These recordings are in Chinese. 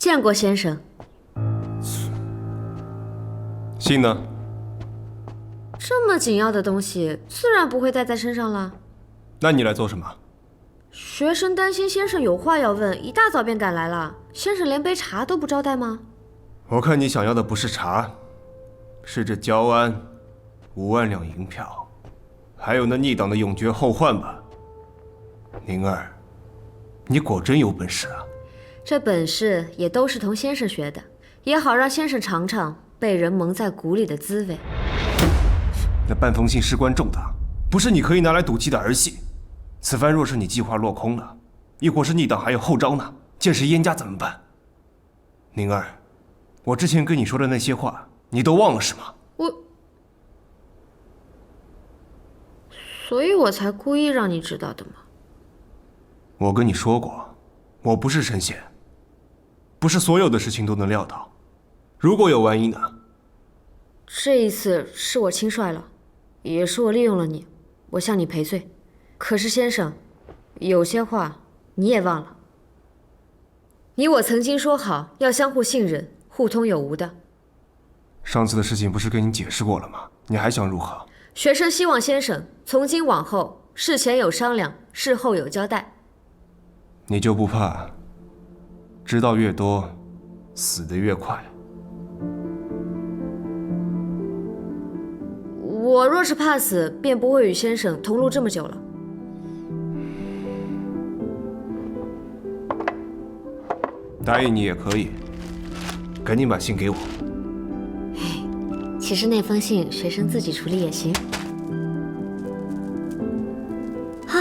见过先生。信呢？这么紧要的东西，自然不会带在身上了。那你来做什么？学生担心先生有话要问，一大早便赶来了。先生连杯茶都不招待吗？我看你想要的不是茶，是这焦安5万两银票，还有那逆党的永绝后患吧。宁儿，你果真有本事啊！这本事也都是同先生学的，也好让先生尝尝被人蒙在鼓里的滋味。那半封信事关重大，不是你可以拿来赌气的儿戏。此番若是你计划落空了，亦或是逆党还有后招呢，届时燕家怎么办？宁儿，我之前跟你说的那些话，你都忘了是吗？所以我才故意让你知道的嘛。我跟你说过，我不是神仙，不是所有的事情都能料到。如果有万一呢？这一次是我轻率了，也是我利用了你，我向你赔罪。可是先生，有些话你也忘了。你我曾经说好要相互信任，互通有无的。上次的事情不是跟你解释过了吗？你还想如何？学生希望先生从今往后事前有商量，事后有交代。你就不怕知道越多，死得越快？我若是怕死，便不会与先生同路这么久了。答应你也可以，赶紧把信给我。其实那封信学生自己处理也行。好，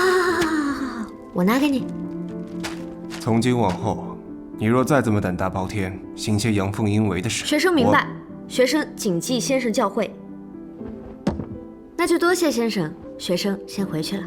我拿给你。从今往后，你若再这么胆大包天，行些阳奉阴违的事，学生明白，学生谨记先生教诲。那就多谢先生，学生先回去了。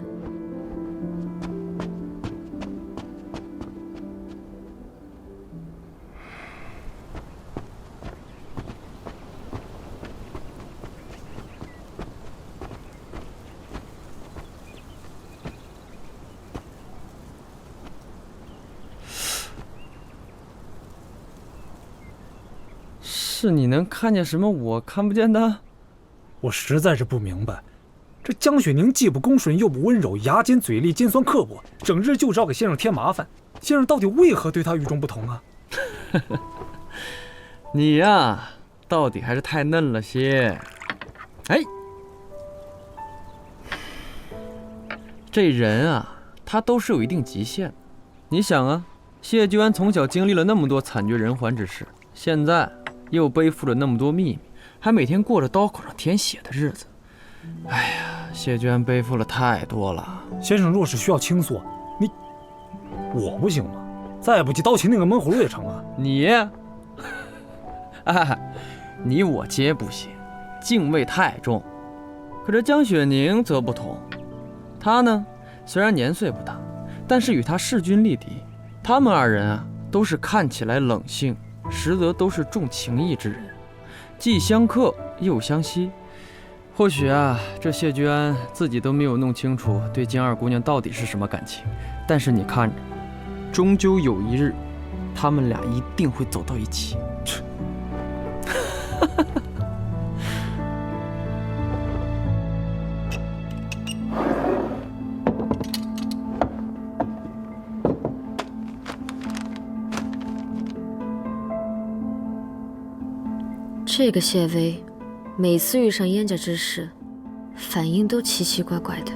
是你能看见什么我看不见的？我实在是不明白，这江雪宁既不恭顺又不温柔，牙尖嘴利，尖酸刻薄，整日就知道给先生添麻烦。先生到底为何对他与众不同啊？你呀，到底还是太嫩了些。哎，这人啊，他都是有一定极限的。你想啊，谢居安从小经历了那么多惨绝人寰之事，现在又背负了那么多秘密，还每天过着刀口上舔血的日子。哎呀，谢居安背负了太多了。先生若是需要倾诉，我不行吗？再不济刀擒那个闷葫芦也成啊。你，你我皆不行，敬畏太重。可这江雪宁则不同，她呢，虽然年岁不大，但是与她势均力敌。他们二人啊，都是看起来冷静，实则都是重情义之人，既相克又相惜。或许啊，这谢居安自己都没有弄清楚对金二姑娘到底是什么感情，但是你看着，终究有一日，他们俩一定会走到一起。这个谢薇，每次遇上燕家之事，反应都奇奇怪怪的。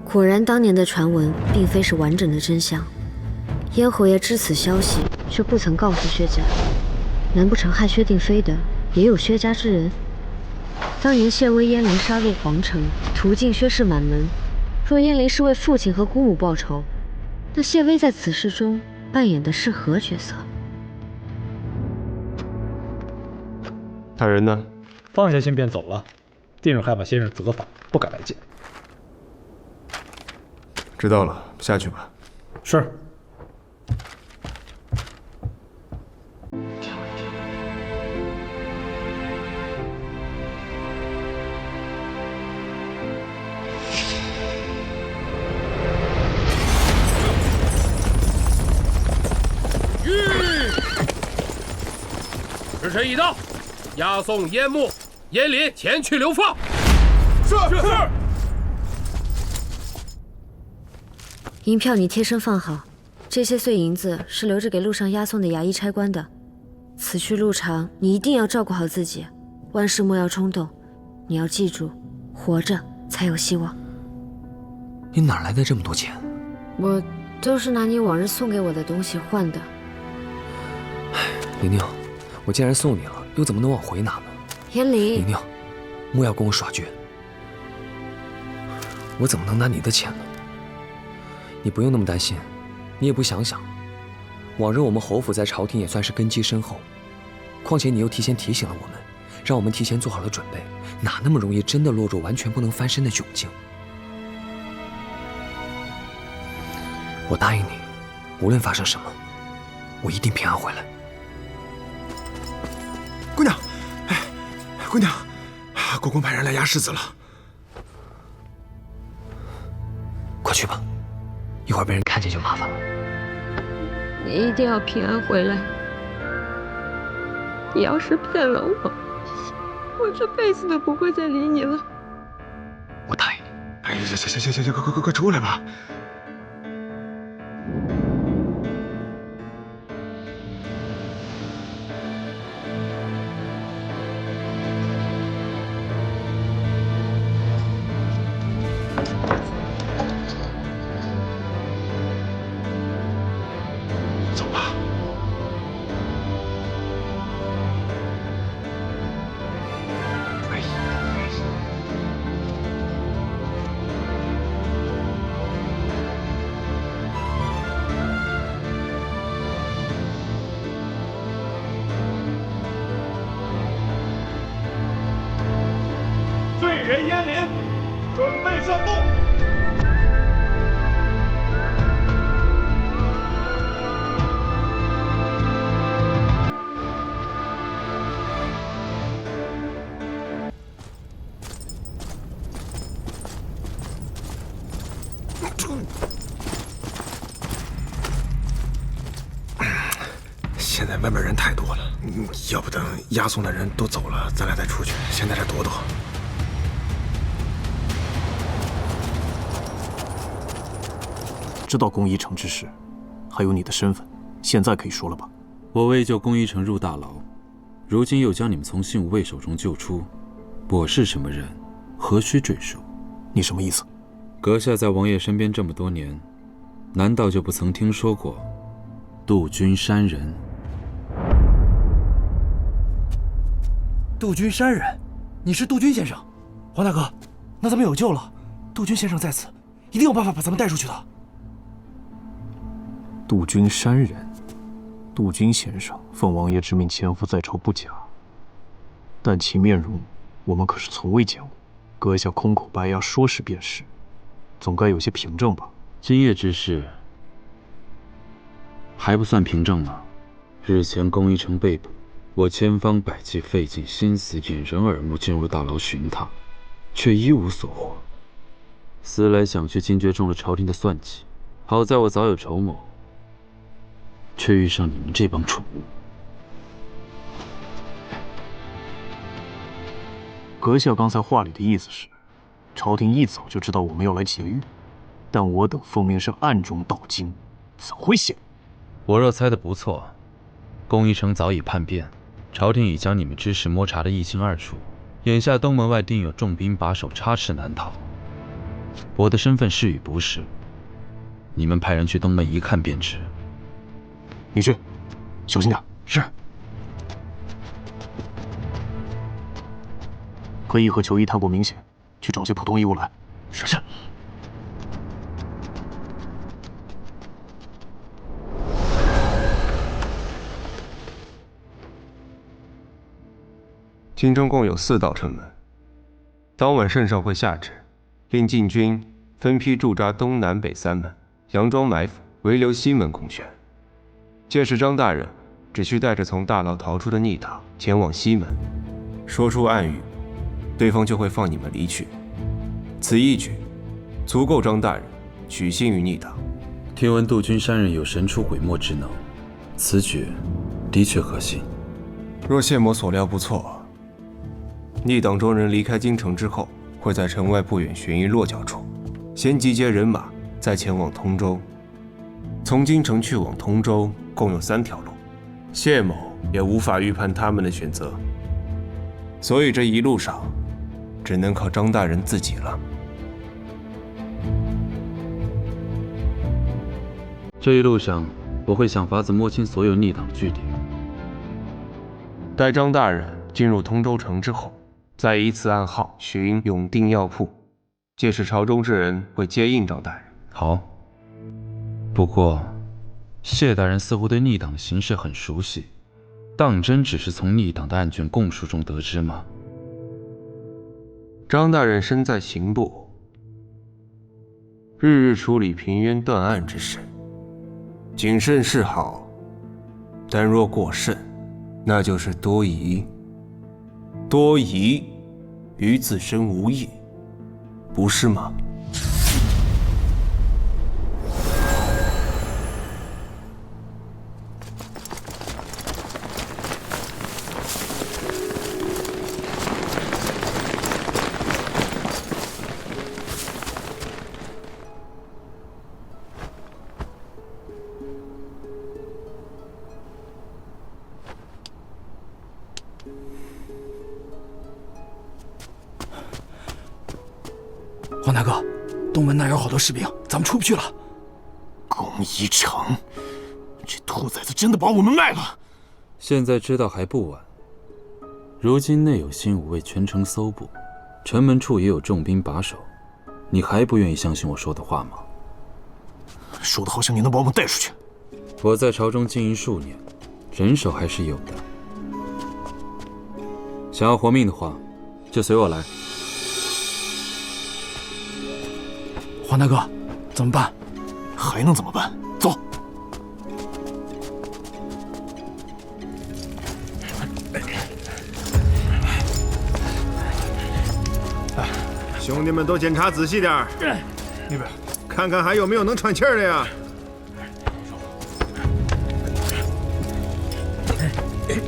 果然，当年的传闻并非是完整的真相。燕侯爷知此消息，却不曾告诉薛家。难不成害薛定妃的也有薛家之人？当年谢薇燕翎杀入皇城，屠尽薛氏满门。若燕翎是为父亲和姑母报仇，那谢薇在此事中扮演的是何角色？他人呢？放下信便走了，定是害怕先生责罚，不敢来见。知道了，下去吧。是。时已到，押送燕木、燕林前去流放。是。银票你贴身放好，这些碎银子是留着给路上押送的衙役差官的。此去路长，你一定要照顾好自己，万事莫要冲动。你要记住，活着才有希望。你哪来的这么多钱？我都是拿你往日送给我的东西换的。玲玲，我既然送你了，又怎么能往回拿呢？严离，玲玲，莫要跟我耍倔。我怎么能拿你的钱呢？你不用那么担心，你也不想想，往日我们侯府在朝廷也算是根基深厚，况且你又提前提醒了我们，让我们提前做好了准备，哪那么容易真的落入完全不能翻身的窘境？我答应你，无论发生什么，我一定平安回来。姑娘，哎，姑娘，国公派人来押世子了，快去吧，一会儿被人看见就麻烦了。你一定要平安回来。你要是骗了我，我这辈子都不会再理你了。我答应你。哎，行，快出来吧。走吧。哎。罪人燕林，准备上路。现在外面人太多了，要不等押送的人都走了，咱俩再出去。先在这躲躲。知道龚一成之事，还有你的身份，现在可以说了吧？我为救龚一成入大牢，如今又将你们从信吾卫手中救出，我是什么人，何须赘述？你什么意思？阁下在王爷身边这么多年，难道就不曾听说过杜君山人？杜君山人，你是杜君先生，黄大哥，那咱们有救了。杜君先生在此，一定有办法把咱们带出去的。杜君山人，杜君先生奉王爷之命潜伏在朝不假，但其面容我们可是从未见过。阁下空口白牙说是便是，总该有些凭证吧？今夜之事还不算凭证吗？日前龚一成被捕，我千方百计费尽心思引人耳目进入大牢寻他，却一无所获。思来想去，惊觉中了朝廷的算计。好在我早有筹谋，却遇上你们这帮蠢物。阁下刚才话里的意思是，朝廷一早就知道我们要来劫狱，但我等奉命是暗中盗金，怎会泄露？我若猜得不错，龚一成早已叛变，朝廷已将你们之事摸查得一清二楚，眼下东门外定有重兵把守，插翅难逃。我的身份是与不是，你们派人去东门一看便知。你去，小心点。是。可以和囚衣太过明显，去找些普通衣物来。是。京中共有4道城门，当晚圣上会下旨，令禁军分批驻扎东南北3门，佯装埋伏，唯留西门空悬。届时张大人只需带着从大牢逃出的逆党前往西门，说出暗语，对方就会放你们离去。此一举足够张大人取信于逆党。听闻杜君山人有神出鬼没之能，此举的确可信。若谢某所料不错，逆党中人离开京城之后，会在城外不远寻一落脚处，先集结人马，再前往通州。从京城去往通州共有3条路，谢某也无法预判他们的选择，所以这一路上只能靠张大人自己了。这一路上，我会想法子摸清所有逆党据点。待张大人进入通州城之后，再依次暗号寻永定药铺，届时朝中之人会接应张大人。好。不过，谢大人似乎对逆党的形势很熟悉，当真只是从逆党的案卷供述中得知吗？张大人身在刑部，日日处理平冤断案之事，谨慎是好，但若过甚，那就是多疑。多疑于自身无益，不是吗？黄大哥，东门那有好多士兵，咱们出不去了。龚一成，这兔崽子真的把我们卖了！现在知道还不晚。如今内有新武卫全城搜捕，城门处也有重兵把守，你还不愿意相信我说的话吗？说的好像你能把我们带出去。我在朝中经营数年，人手还是有的。想要活命的话，就随我来。黄大哥，怎么办？还能怎么办？走。兄弟们都检查仔细点，那边看看还有没有能喘气儿的呀。哎，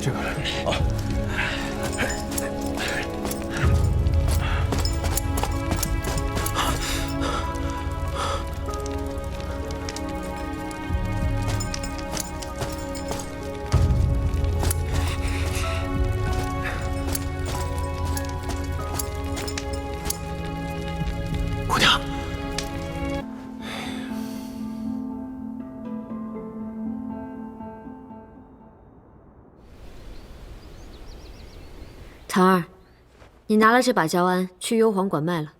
这个。姑娘，唐儿，你拿了这把焦鞍去幽篁馆卖了。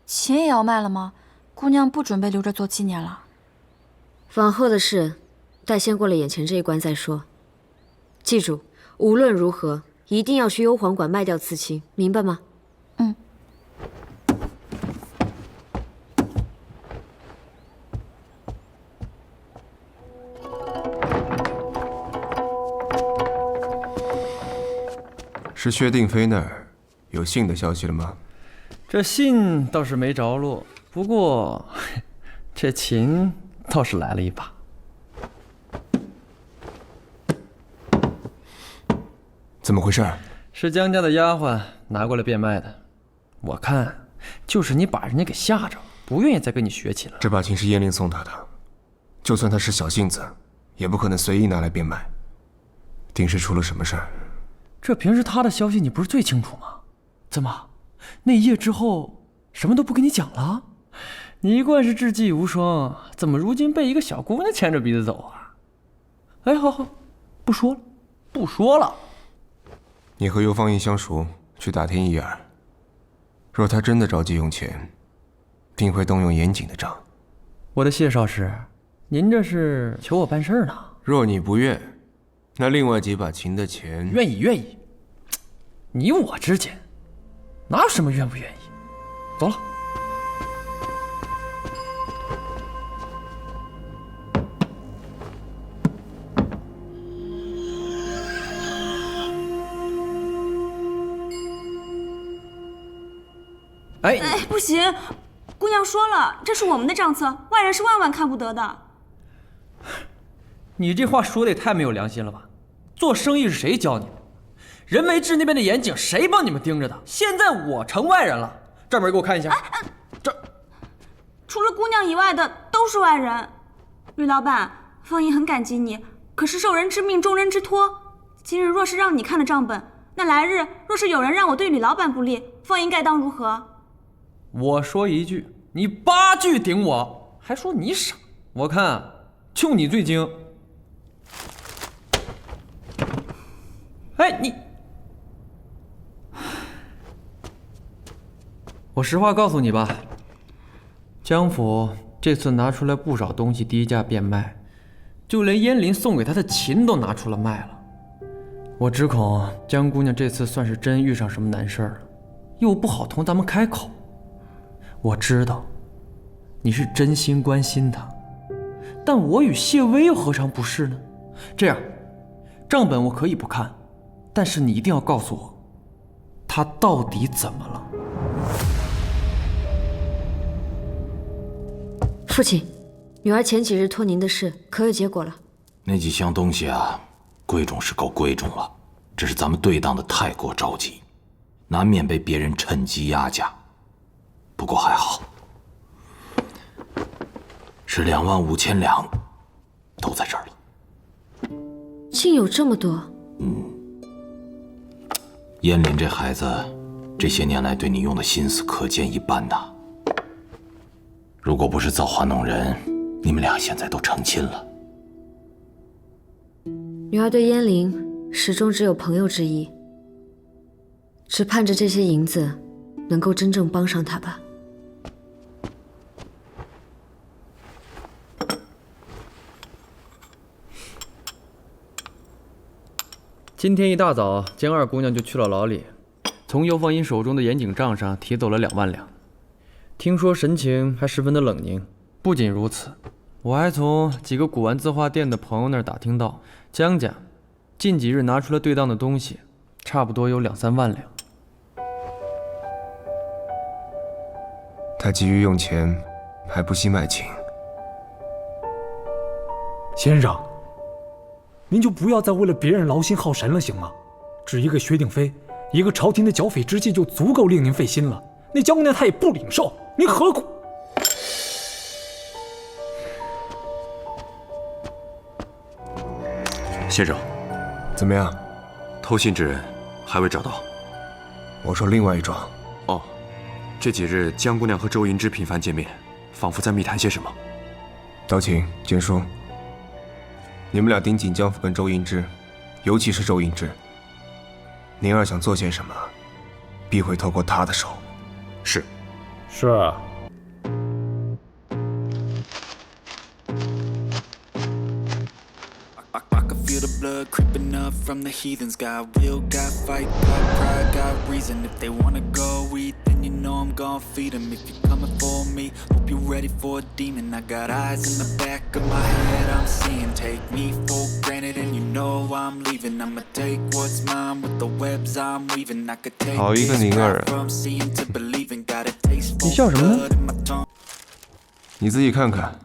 琴也要卖了吗？姑娘不准备留着做纪念了。往后的事，待先过了眼前这一关再说。记住，无论如何，一定要去幽篁馆卖掉刺青，明白吗？嗯。是薛定飞那儿有信的消息了吗？这信倒是没着落，不过这琴倒是来了一把。怎么回事？是江家的丫鬟拿过来变卖的，我看就是你把人家给吓着，不愿意再跟你学琴了。这把琴是燕令送他的，就算他是小性子，也不可能随意拿来变卖，定是出了什么事儿。这平时他的消息你不是最清楚吗？怎么，那一夜之后什么都不跟你讲了？你一贯是智计无双，怎么如今被一个小姑娘牵着鼻子走啊？哎，好，不说了，不说了。你和尤芳印相熟，去打听一二。若他真的着急用钱，定会动用严谨的账。我的谢少师，您这是求我办事呢？若你不愿，那另外几把琴的钱，愿意。你我之间哪有什么愿不愿意？走了。哎，不行，姑娘说了，这是我们的账册，外人是万万看不得的。你这话说的也太没有良心了吧！做生意是谁教你的？人没治那边的严警谁帮你们盯着的？现在我成外人了，账本给我看一下。这，除了姑娘以外的都是外人。吕老板，方莹很感激你，可是受人之命，重人之托。今日若是让你看了账本，那来日若是有人让我对吕老板不利，方莹该当如何？我说一句，你8句顶我，还说你傻。我看就你最精。哎，你，我实话告诉你吧，江府这次拿出来不少东西低价变卖，就连燕林送给他的琴都拿出了卖了。我只恐江姑娘这次算是真遇上什么难事了，又不好同咱们开口。我知道你是真心关心她，但我与谢薇又何尝不是呢？这样，账本我可以不看，但是你一定要告诉我，她到底怎么了？父亲，女儿前几日托您的事，可有结果了？那几箱东西啊，贵重是够贵重了，只是咱们对当的太过着急，难免被别人趁机压价。不过还好，是25000两，都在这儿了。竟有这么多？燕林这孩子，这些年来对你用的心思可见一斑呐。如果不是造化弄人，你们俩现在都成亲了。女儿对燕玲始终只有朋友之意，只盼着这些银子能够真正帮上她吧。今天一大早，江二姑娘就去了牢里，从尤芳英手中的严警账上提走了2万两。听说神情还十分的冷凝。不仅如此，我还从几个古玩字画店的朋友那儿打听到，江家近几日拿出了对当的东西，差不多有2、3万两。他急于用钱，还不惜卖情。先生，您就不要再为了别人劳心耗神了，行吗？只一个薛定飞，一个朝廷的剿匪之计就足够令您费心了。那江姑娘她也不领受，您何苦？先生，怎么样？偷信之人还未找到。我说另外一桩。哦，这几日江姑娘和周银之频繁见面，仿佛在密谈些什么。道情、简叔，你们俩盯紧江府跟周银之，尤其是周银之。宁儿想做些什么，必会透过他的手。是。是。Feel the blood creeping up from the heathens. Got will, got fight, got pride, got reason. If they wanna go eat, then you know I'm gon' feed them. If you're coming for me, hope you're ready for a demon. I got eyes in the back of my head, I'm seeing. Take me for granted and you know I'm leaving. I'ma take what's mine with the webs I'm weaving. I could take this path from seeing to believing. Got a taste for blood in my tongue. 你自己看看。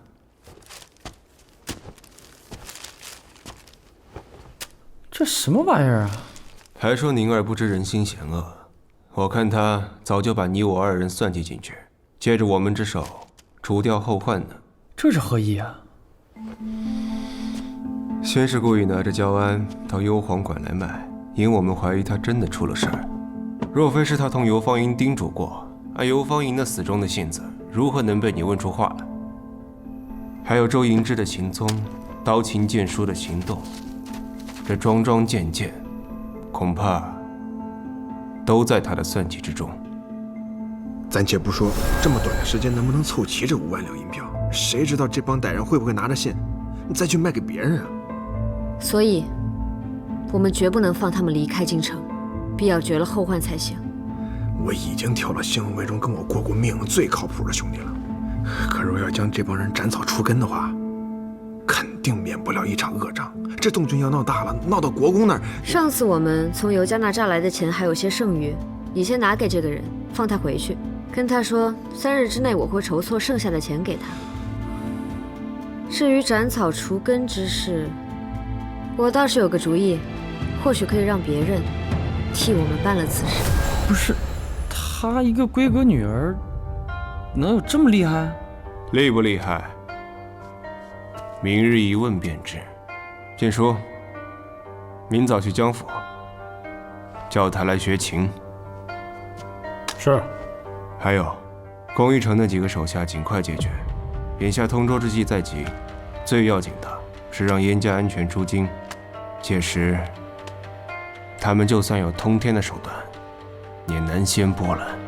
这什么玩意儿啊？还说宁儿不知人心险恶，我看他早就把你我2人算计进去，借着我们之手除掉后患呢。这是何意啊？先是故意拿着焦安到幽篁馆来卖，引我们怀疑他真的出了事儿。若非是他同尤芳莹叮嘱过，按尤芳莹那死忠的性子，如何能被你问出话来？还有周银之的行踪，刀琴剑书的行动。这桩桩件件，恐怕都在他的算计之中。暂且不说这么短的时间能不能凑齐这5万两银票，谁知道这帮歹人会不会拿着线，再去卖给别人啊？所以，我们绝不能放他们离开京城，必要绝了后患才行。我已经挑了兴魏忠跟我过命最靠谱的兄弟了，可若要将这帮人斩草除根的话，肯定免不了一场恶仗。这动静要闹大了，闹到国公那儿。上次我们从尤家那诈来的钱还有些剩余，你先拿给这个人，放他回去，跟他说3日之内我会筹措剩下的钱给他。至于斩草除根之事，我倒是有个主意，或许可以让别人替我们办了此事。不是，她一个闺阁女儿，能有这么厉害？厉不厉害？明日一问便知。剑叔，明早去江府，叫他来学琴。是。还有，宫一城那几个手下尽快解决。眼下通州之计在即，最要紧的是让燕家安全出京。届时，他们就算有通天的手段，也难掀波澜。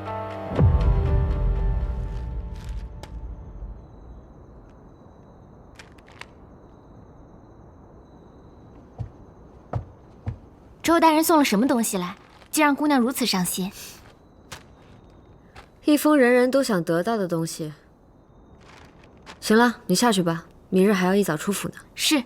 周大人送了什么东西来，竟让姑娘如此伤心？一封人人都想得到的东西。行了，你下去吧，明日还要一早出府呢。是。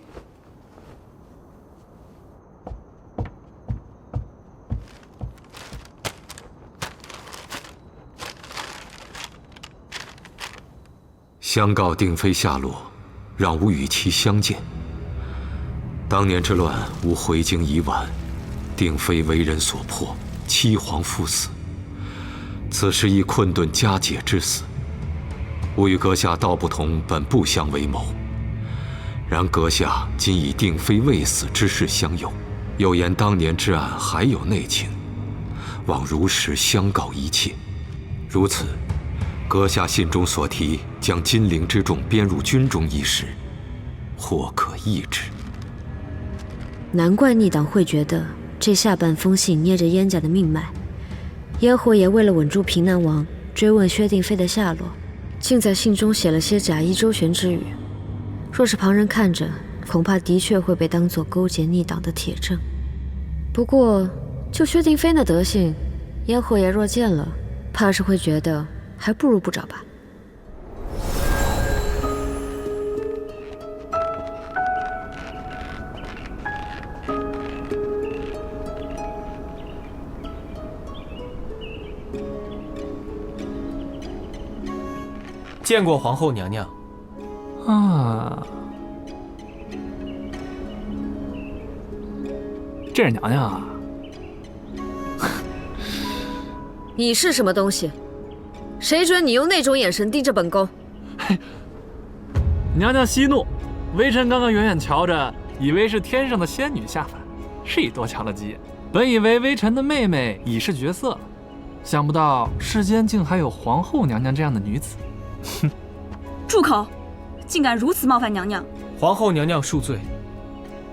相告定妃下落，让吾与其相见。当年之乱，吾回京已晚，定妃为人所迫，妻皇夫死。此时亦困顿佳节之死，吾与阁下道不同，本不相为谋。然阁下今以定妃未死之事相诱，又言当年之案还有内情，望如实相告一切。如此，阁下信中所提将金陵之众编入军中一事，或可议之。难怪逆党会觉得这下半封信捏着燕家的命脉。燕侯爷为了稳住平南王，追问薛定妃的下落，竟在信中写了些假意周旋之语。若是旁人看着，恐怕的确会被当作勾结逆党的铁证。不过，就薛定妃那德行，燕侯爷若见了，怕是会觉得还不如不找吧。见过皇后娘娘。啊，这是娘娘啊！你是什么东西？谁准你用那种眼神盯着本宫？娘娘息怒，微臣刚刚远远瞧着，以为是天上的仙女下凡，是以多瞧了几眼。本以为微臣的妹妹已是绝色了，想不到世间竟还有皇后娘娘这样的女子。住口！竟敢如此冒犯娘娘！皇后娘娘恕罪。